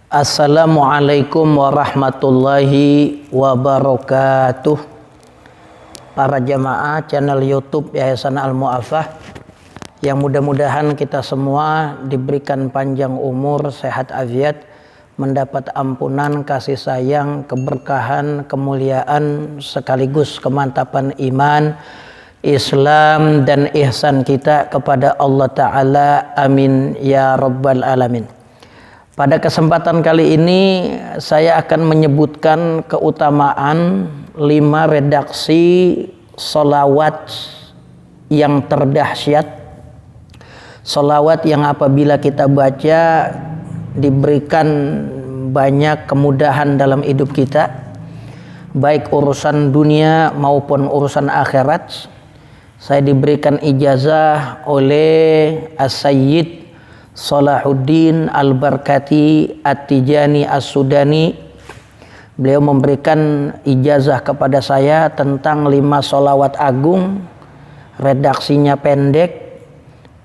Assalamualaikum warahmatullahi wabarakatuh. Para jamaah channel YouTube Yayasan Al-Mu'afah, yang mudah-mudahan kita semua diberikan panjang umur, sehat afiat, mendapat ampunan, kasih sayang, keberkahan, kemuliaan, sekaligus kemantapan iman, Islam dan ihsan kita kepada Allah Ta'ala. Amin ya rabbal alamin. Pada kesempatan kali ini saya akan menyebutkan keutamaan 5 redaksi sholawat yang terdahsyat, sholawat yang apabila kita baca diberikan banyak kemudahan dalam hidup kita, baik urusan dunia maupun urusan akhirat. Saya diberikan ijazah oleh As-Sayyid Salahuddin Al-Barkati At-Tijani As-Sudani. Beliau memberikan ijazah kepada saya tentang 5 sholawat agung, redaksinya pendek,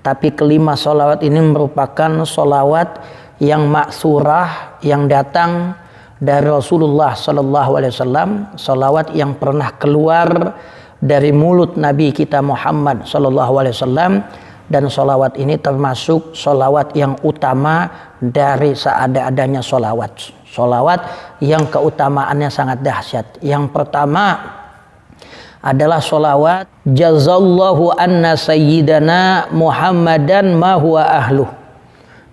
tapi kelima sholawat ini merupakan sholawat yang maksurah, yang datang dari Rasulullah SAW, sholawat yang pernah keluar dari mulut Nabi kita Muhammad SAW. Dan sholawat ini termasuk sholawat yang utama dari seada-adanya sholawat. Sholawat yang keutamaannya sangat dahsyat. Yang pertama adalah sholawat Jazallahu anna sayyidana Muhammadan ma huwa ahluh.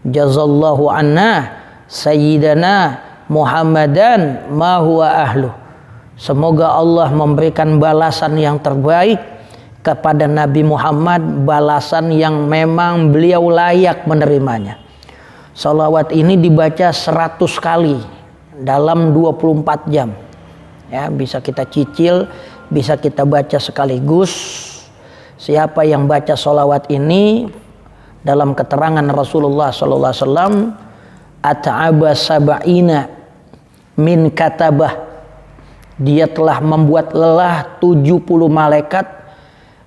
Jazallahu anna sayyidana Muhammadan ma huwa ahluh. Semoga Allah memberikan balasan yang terbaik kepada Nabi Muhammad, balasan yang memang beliau layak menerimanya. Sholawat ini dibaca 100 kali dalam 24 jam. Ya, bisa kita cicil, bisa kita baca sekaligus. Siapa yang baca sholawat ini, dalam keterangan Rasulullah SAW, at'aba sab'ina min katabah, dia telah membuat lelah 70 malaikat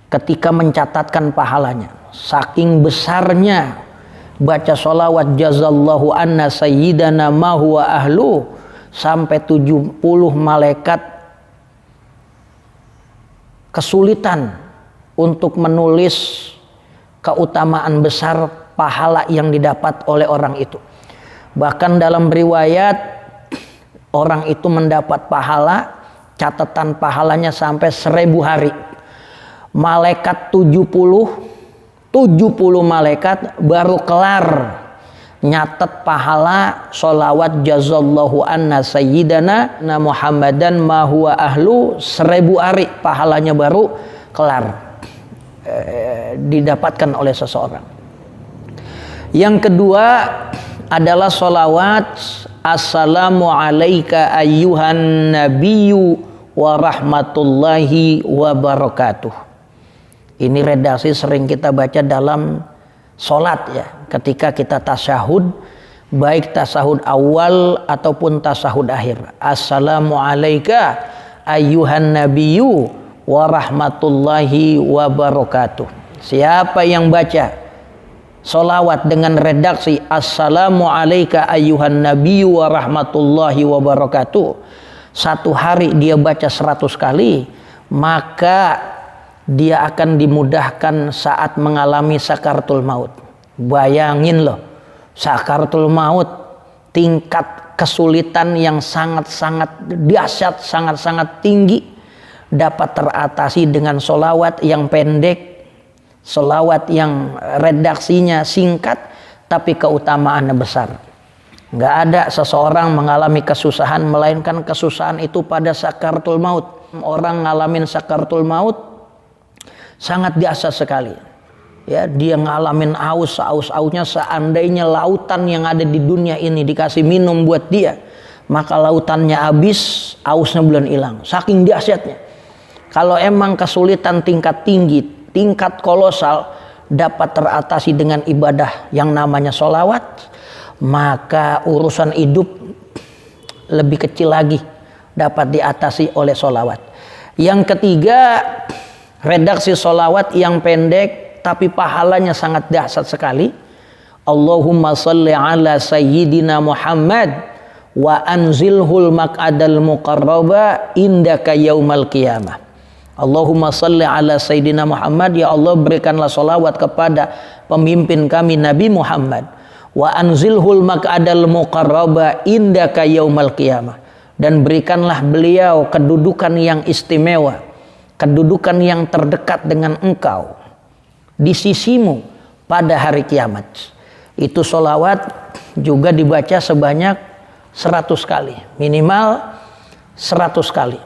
ketika mencatatkan pahalanya. Saking besarnya baca sholawat Jazallahu anna sayyidana ma huwa ahlu, sampai 70 malaikat kesulitan untuk menulis keutamaan besar pahala yang didapat oleh orang itu. Bahkan dalam riwayat, orang itu mendapat pahala, catatan pahalanya sampai 1000 hari. Malaikat 70 malaikat baru kelar nyatet pahala sholawat Jazallahu anna sayyidana Muhammadan ma huwa ahlu, 1000 hari pahalanya baru kelar didapatkan oleh seseorang. Yang kedua adalah sholawat Assalamu alayka ayyuhan nabiyyu wa rahmatullahi wa barakatuh. Ini redaksi sering kita baca dalam sholat, ya, ketika kita tasyahud, baik tasyahud awal ataupun tasyahud akhir. Assalamu alayka ayyuhan nabiyyu wa rahmatullahi wa barakatuh. Siapa yang baca sholawat dengan redaksi Assalamu alayka ayyuhan nabiyyu wa rahmatullahi wa barakatuh, satu hari dia baca 100 kali, maka dia akan dimudahkan saat mengalami sakaratul maut. Bayangin loh, sakaratul maut, tingkat kesulitan yang sangat-sangat dahsyat, sangat-sangat tinggi, dapat teratasi dengan sholawat yang pendek, sholawat yang redaksinya singkat, tapi keutamaannya besar. Nggak ada seseorang mengalami kesusahan, melainkan kesusahan itu pada sakaratul maut. Orang ngalamin sakaratul maut sangat dahsyat sekali. Ya, dia ngalamin aus-ausnya, seandainya lautan yang ada di dunia ini dikasih minum buat dia, maka lautannya habis, ausnya belum hilang. Saking dahsyatnya. Kalau emang kesulitan tingkat tinggi, tingkat kolosal dapat teratasi dengan ibadah yang namanya sholawat, maka urusan hidup lebih kecil lagi dapat diatasi oleh sholawat. Yang ketiga, redaksi sholawat yang pendek tapi pahalanya sangat dahsyat sekali. Allahumma salli ala sayyidina Muhammad wa anzilhul maq'adal muqarraba indaka yaumal qiyamah. Allahumma salli ala Sayyidina Muhammad, ya Allah berikanlah salawat kepada pemimpin kami Nabi Muhammad, wa anzilhul maq'adal muqarraba indaka yaumal qiyamah, dan berikanlah beliau kedudukan yang istimewa, kedudukan yang terdekat dengan engkau di sisimu pada hari kiamat. Itu salawat juga dibaca sebanyak 100 kali, minimal 100 kali.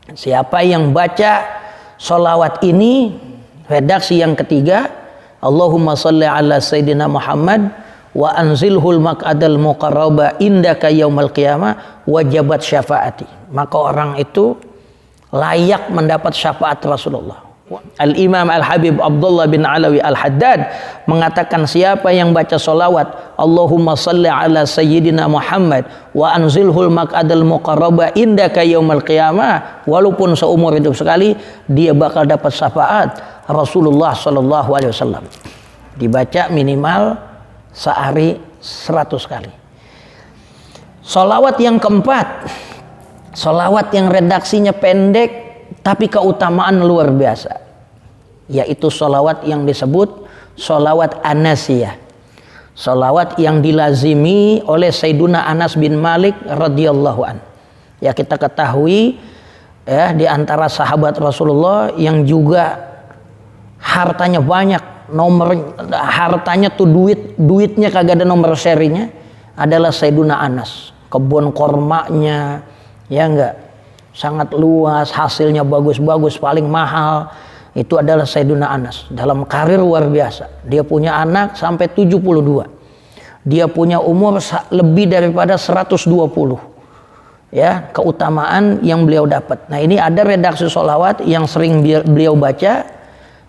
Siapa yang baca sholawat ini, redaksi yang ketiga, Allahumma salli ala Sayyidina Muhammad wa anzilhul maq'adal muqarraba indaka yaumal qiyamah wajabat syafaati, maka orang itu layak mendapat syafaat Rasulullah. Al-Imam Al-Habib Abdullah bin Alawi Al-Haddad mengatakan, siapa yang baca sholawat Allahumma salli ala Sayyidina Muhammad wa anzilhul maq'adal muqarraba indaka yaumal qiyamah, walaupun seumur hidup sekali, dia bakal dapat syafaat Rasulullah sallallahu alaihi wasallam. Dibaca minimal sehari 100 kali. Sholawat yang keempat, sholawat yang redaksinya pendek tapi keutamaan luar biasa, yaitu sholawat yang disebut sholawat Anasiyah, sholawat yang dilazimi oleh Sayyiduna Anas bin Malik radhiyallahu an. Ya, kita ketahui ya, di antara sahabat Rasulullah yang juga hartanya banyak, hartanya tuh duitnya kagak ada nomor serinya, adalah Sayyiduna Anas. Kebun kormanya ya enggak, sangat luas, hasilnya bagus-bagus, paling mahal itu adalah Sayyiduna Anas. Dalam karir luar biasa, dia punya anak sampai 72, dia punya umur lebih daripada 120. Ya, keutamaan yang beliau dapat. Nah, ini ada redaksi sholawat yang sering beliau baca.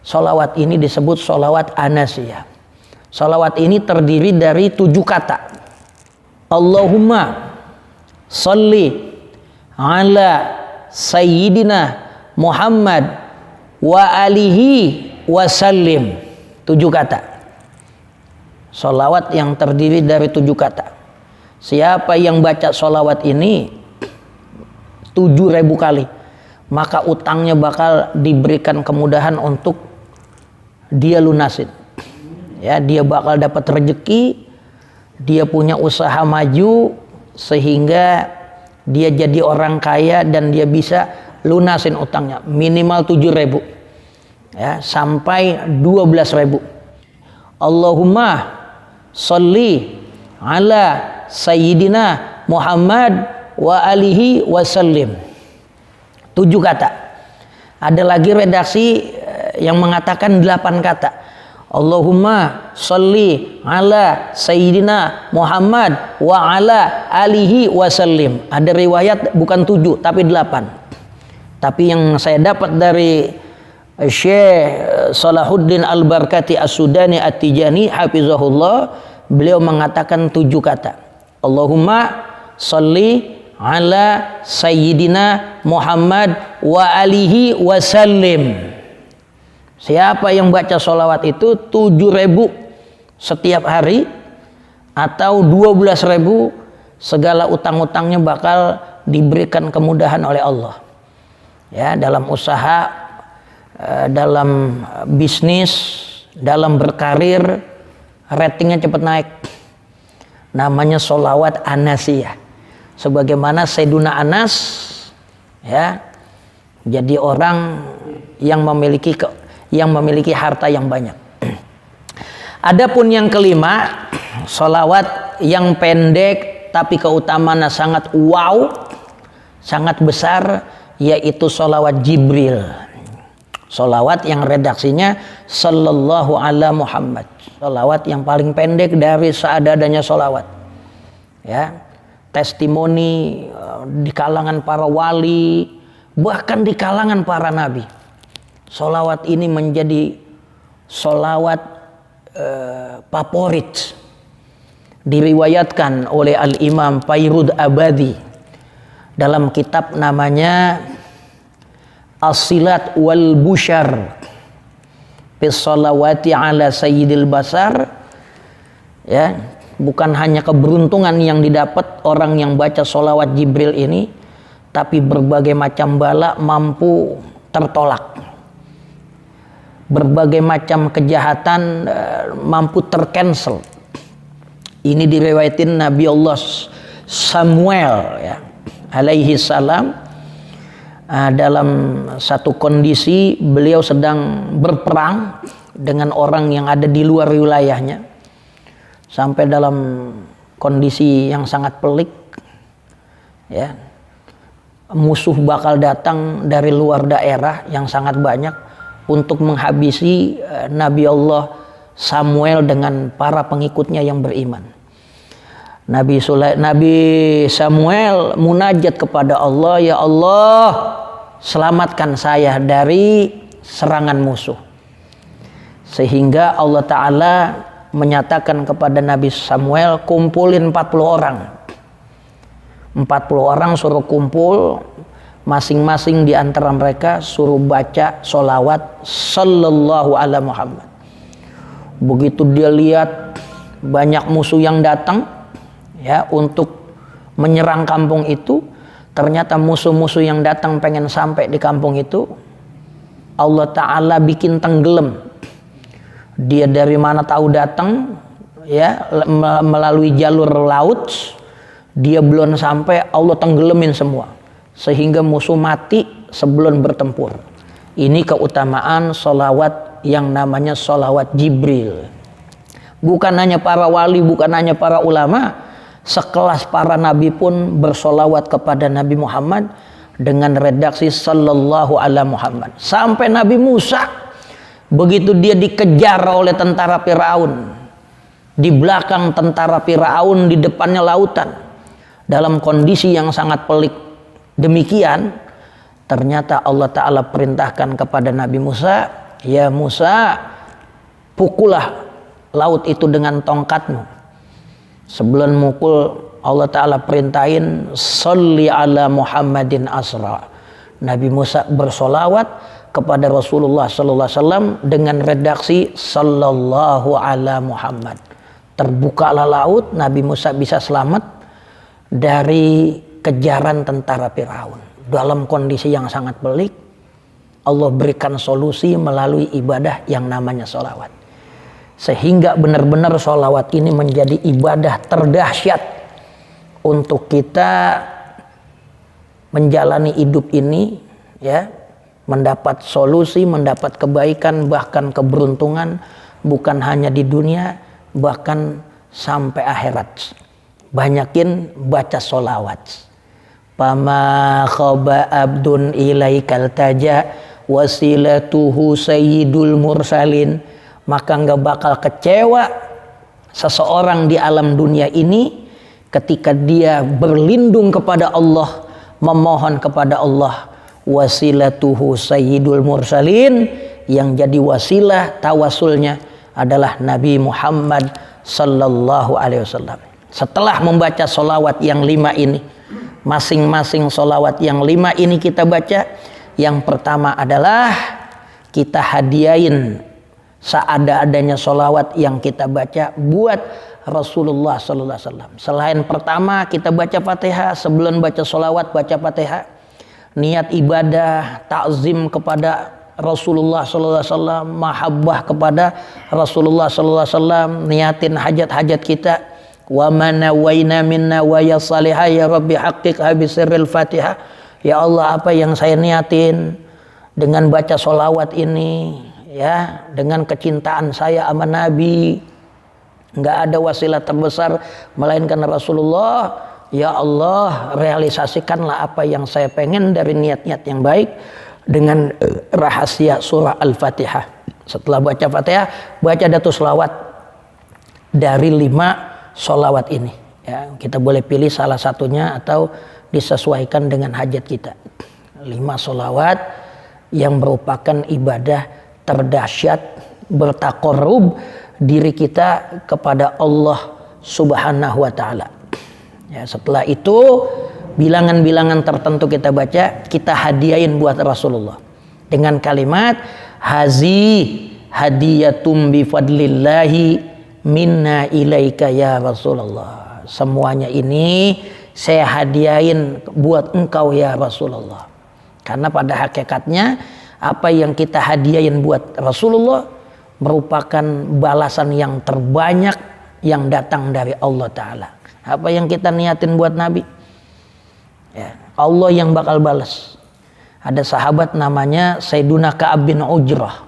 Sholawat ini disebut sholawat Anasiyah. Sholawat ini terdiri dari 7 kata. Allahumma sholli ala Sayyidina Muhammad wa alihi wasallim. 7 kata. Sholawat yang terdiri dari 7 kata. Siapa yang baca sholawat ini 7.000 kali, maka utangnya bakal diberikan kemudahan untuk dia lunasin. Ya, dia bakal dapat rezeki, dia punya usaha maju sehingga dia jadi orang kaya dan dia bisa lunasin utangnya minimal 7.000 ya, sampai 12.000. Allahumma sholli ala Sayyidina Muhammad wa alihi wasallim. 7 kata. Ada lagi redaksi yang mengatakan 8 kata. Allahumma sholli ala Sayyidina Muhammad wa ala alihi wasallim. Ada riwayat bukan 7 tapi 8. Tapi yang saya dapat dari Syekh Salahuddin Al-Barkati As-Sudani At-Tijani hafizahullah, beliau mengatakan 7 kata. Allahumma sholli ala Sayyidina Muhammad wa alihi wasallim. Siapa yang baca sholawat itu 7.000 setiap hari atau 12.000, segala utang-utangnya bakal diberikan kemudahan oleh Allah. Ya, dalam usaha, dalam bisnis, dalam berkarir, ratingnya cepat naik. Namanya sholawat Anasiyah. Sebagaimana Sayyiduna Anas ya, jadi orang yang memiliki harta yang banyak. Adapun yang kelima, sholawat yang pendek tapi keutamaannya sangat wow, sangat besar, yaitu sholawat Jibril. Sholawat yang redaksinya sallallahu ala Muhammad. Sholawat yang paling pendek dari seadanya sholawat. Ya, testimoni di kalangan para wali, bahkan di kalangan para nabi. Sholawat ini menjadi sholawat favorit. Diriwayatkan oleh Al-Imam Fairud Abadi dalam kitab namanya As-Silat wal Busyar fi sholawati ala Sayyidil Basar. Ya, bukan hanya keberuntungan yang didapat orang yang baca sholawat Jibril ini, tapi berbagai macam bala mampu tertolak, berbagai macam kejahatan mampu tercancel. Ini diriwayatin Nabi Allah Samuel ya, alaihi salam, dalam satu kondisi beliau sedang berperang dengan orang yang ada di luar wilayahnya, sampai dalam kondisi yang sangat pelik ya, musuh bakal datang dari luar daerah yang sangat banyak untuk menghabisi Nabi Allah Samuel dengan para pengikutnya yang beriman. Nabi Samuel munajat kepada Allah, ya Allah, selamatkan saya dari serangan musuh. Sehingga Allah Ta'ala menyatakan kepada Nabi Samuel, kumpulin 40 orang. 40 orang suruh kumpul, masing-masing di antara mereka suruh baca sholawat sallallahu ala Muhammad. Begitu dia lihat banyak musuh yang datang ya untuk menyerang kampung itu, ternyata musuh-musuh yang datang pengen sampai di kampung itu, Allah Ta'ala bikin tenggelam. Dia dari mana tahu datang ya, melalui jalur laut, dia belum sampai, Allah tenggelamin semua sehingga musuh mati sebelum bertempur. Ini keutamaan sholawat yang namanya sholawat Jibril. Bukan hanya para wali, bukan hanya para ulama, sekelas para nabi pun bersolawat kepada Nabi Muhammad dengan redaksi sallallahu ala Muhammad. Sampai Nabi Musa, begitu dia dikejar oleh tentara Firaun, di belakang tentara Firaun, di depannya lautan, dalam kondisi yang sangat pelik demikian, ternyata Allah Ta'ala perintahkan kepada Nabi Musa, ya Musa, pukullah laut itu dengan tongkatmu. Sebelum mukul, Allah Ta'ala perintahin, sholli ala Muhammadin asra. Nabi Musa bersolawat kepada Rasulullah Sallallahu Alaihi Wasallam dengan redaksi sallallahu ala Muhammad. Terbukalah laut, Nabi Musa bisa selamat dari kejaran tentara Firaun. Dalam kondisi yang sangat pelik, Allah berikan solusi melalui ibadah yang namanya sholawat. Sehingga benar-benar sholawat ini menjadi ibadah terdahsyat untuk kita menjalani hidup ini ya, mendapat solusi, mendapat kebaikan, bahkan keberuntungan, bukan hanya di dunia, bahkan sampai akhirat. Banyakin baca sholawat. Pama khaba abdun ilaikal taja wasilatuhu sayyidul mursalin. Maka enggak bakal kecewa seseorang di alam dunia ini ketika dia berlindung kepada Allah, memohon kepada Allah. Wasilatuhu sayyidul mursalin, yang jadi wasilah tawasulnya adalah Nabi Muhammad sallallahu alaihi wasallam. Setelah membaca solawat yang 5 ini, masing-masing solawat yang 5 ini kita baca, yang pertama adalah kita hadiahin seada-adanya solawat yang kita baca buat Rasulullah Sallallahu Alaihi Wasallam. Selain pertama kita baca Fatihah, sebelum baca solawat baca Fatihah, niat ibadah, takzim kepada Rasulullah Sallallahu Alaihi Wasallam, mahabbah kepada Rasulullah Sallallahu Alaihi Wasallam, niatin hajat-hajat kita. Wa mana waina minna wa ya salihah ya Rabbi haqiqha bi sirril Fatihah. Ya Allah, apa yang saya niatin dengan baca solawat ini ya, dengan kecintaan saya sama Nabi, nggak ada wasilah terbesar melainkan Rasulullah. Ya Allah, realisasikanlah apa yang saya pengen dari niat-niat yang baik dengan rahasia surah Al-Fatihah. Setelah baca Fatihah, baca datu selawat dari 5 solawat ini ya, kita boleh pilih salah satunya atau disesuaikan dengan hajat kita. 5 solawat yang merupakan ibadah terdahsyat, bertaqarrub diri kita kepada Allah Subhanahu wa Ta'ala. Ya, setelah itu bilangan-bilangan tertentu kita baca, kita hadiahin buat Rasulullah dengan kalimat hazi hadiyatum bi fadlillahi minna ilaika ya Rasulullah. Semuanya ini saya hadiahin buat engkau ya Rasulullah. Karena pada hakikatnya apa yang kita hadiahin buat Rasulullah merupakan balasan yang terbanyak yang datang dari Allah Ta'ala. Apa yang kita niatin buat Nabi, ya, Allah yang bakal balas. Ada sahabat namanya Sayyiduna Ka'ab bin Ujrah.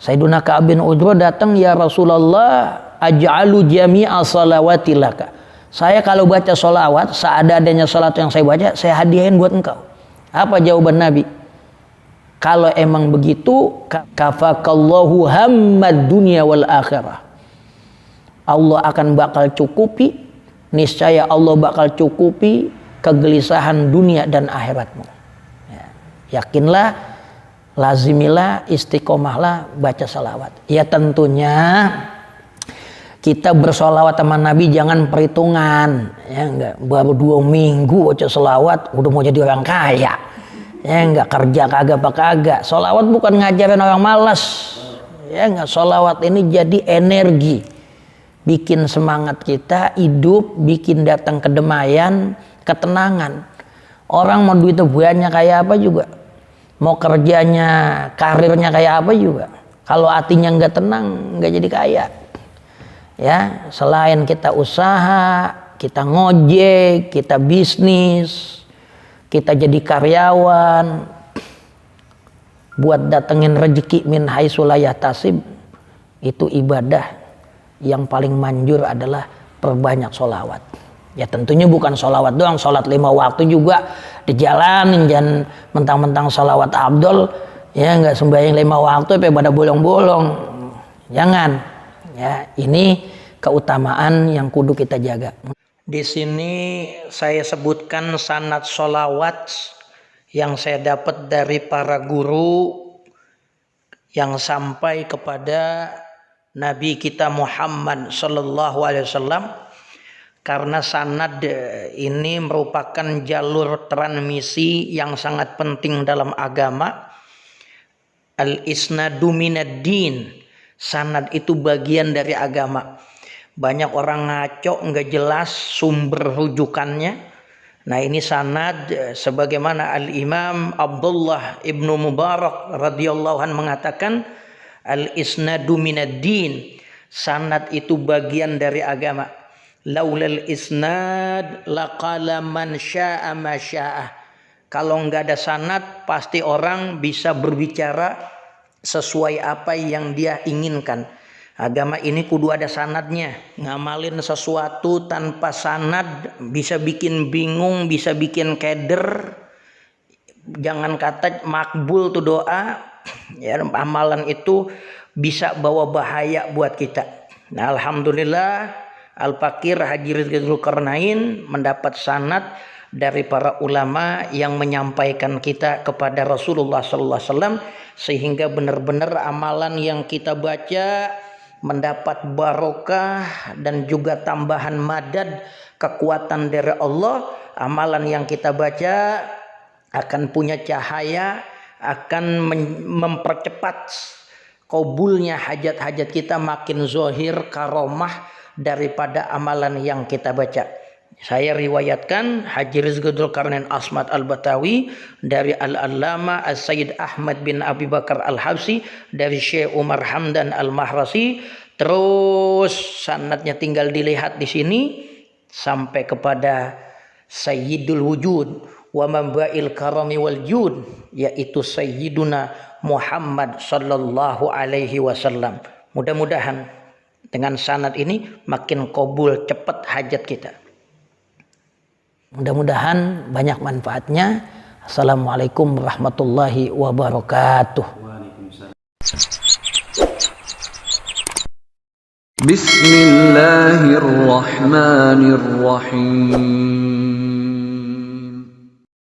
Sayyiduna Ka'ab bin Ujrah datang, ya Rasulullah, aj'alu jami'a salawati laka. Saya kalau baca sholawat, seada-adanya sholat yang saya baca, saya hadiahin buat engkau. Apa jawaban Nabi? Kalau emang begitu, kafakallahu hammad dunya wal akhirah. Allah akan bakal cukupi, niscaya Allah bakal cukupi kegelisahan dunia dan akhiratmu. Ya, yakinlah, lazimilah, istiqomahlah baca salawat. Ya tentunya kita bersolawat sama Nabi jangan perhitungan, ya enggak, baru 2 minggu baca selawat udah mau jadi orang kaya, ya enggak, kerja kagak apa kagak. Solawat bukan ngajarin orang malas, ya enggak. Solawat ini jadi energi, bikin semangat kita hidup, bikin datang kedamaian, ketenangan. Orang mau duitnya banyak kayak apa juga, mau kerjanya, karirnya kayak apa juga, kalau hatinya enggak tenang, enggak jadi kaya. Ya, selain kita usaha, kita ngojek, kita bisnis, kita jadi karyawan, buat datengin rezeki min haitsu la yahtasib, itu ibadah yang paling manjur adalah perbanyak sholawat. Ya tentunya bukan sholawat doang, sholat 5 waktu juga dijalanin, jangan mentang-mentang sholawat Abdul, ya nggak sembahyang 5 waktu sampai pada bolong-bolong, jangan. Ya, ini keutamaan yang kudu kita jaga. Di sini saya sebutkan sanad sholawat yang saya dapat dari para guru yang sampai kepada Nabi kita Muhammad sallallahu alaihi wasallam, karena sanad ini merupakan jalur transmisi yang sangat penting dalam agama. Al-isnadu minad din. Sanad itu bagian dari agama. Banyak orang ngaco, nggak jelas sumber rujukannya. Nah ini sanad, sebagaimana Al-Imam Abdullah ibnu Mubarak radhiyallahu anhu mengatakan, al-isnadu minad din. Sanad itu bagian dari agama. Laulal isnad laqala man syaa ma syaa. Kalau nggak ada sanad, pasti orang bisa berbicara sesuai apa yang dia inginkan. Agama ini kudu ada sanadnya. Ngamalin sesuatu tanpa sanad bisa bikin bingung, bisa bikin keder. Jangan kata makbul tuh doa, ya, amalan itu bisa bawa bahaya buat kita. Nah, alhamdulillah Al-Fakir Haji Rizky Dzulkarnain mendapat sanad dari para ulama yang menyampaikan kita kepada Rasulullah sallallahu alaihi wasallam, sehingga benar-benar amalan yang kita baca mendapat barokah dan juga tambahan madad, kekuatan dari Allah. Amalan yang kita baca akan punya cahaya, akan mempercepat kabulnya hajat-hajat kita, makin zahir karomah daripada amalan yang kita baca. Saya riwayatkan Haji Rizky Dzulkarnain Asmat Al-Batawi dari Al-Allama As-Sayyid Ahmad bin Abi Bakar Al-Habsi dari Syekh Umar Hamdan Al-Mahrasi. Terus sanadnya tinggal dilihat di sini sampai kepada Sayyidul Wujud wa Mamba'il Karami wal Jud, yaitu Sayyiduna Muhammad sallallahu alaihi wasallam. Mudah-mudahan dengan sanad ini makin kabul cepat hajat kita. Mudah-mudahan banyak manfaatnya. Assalamualaikum warahmatullahi wabarakatuh. Bismillahirrahmanirrahim.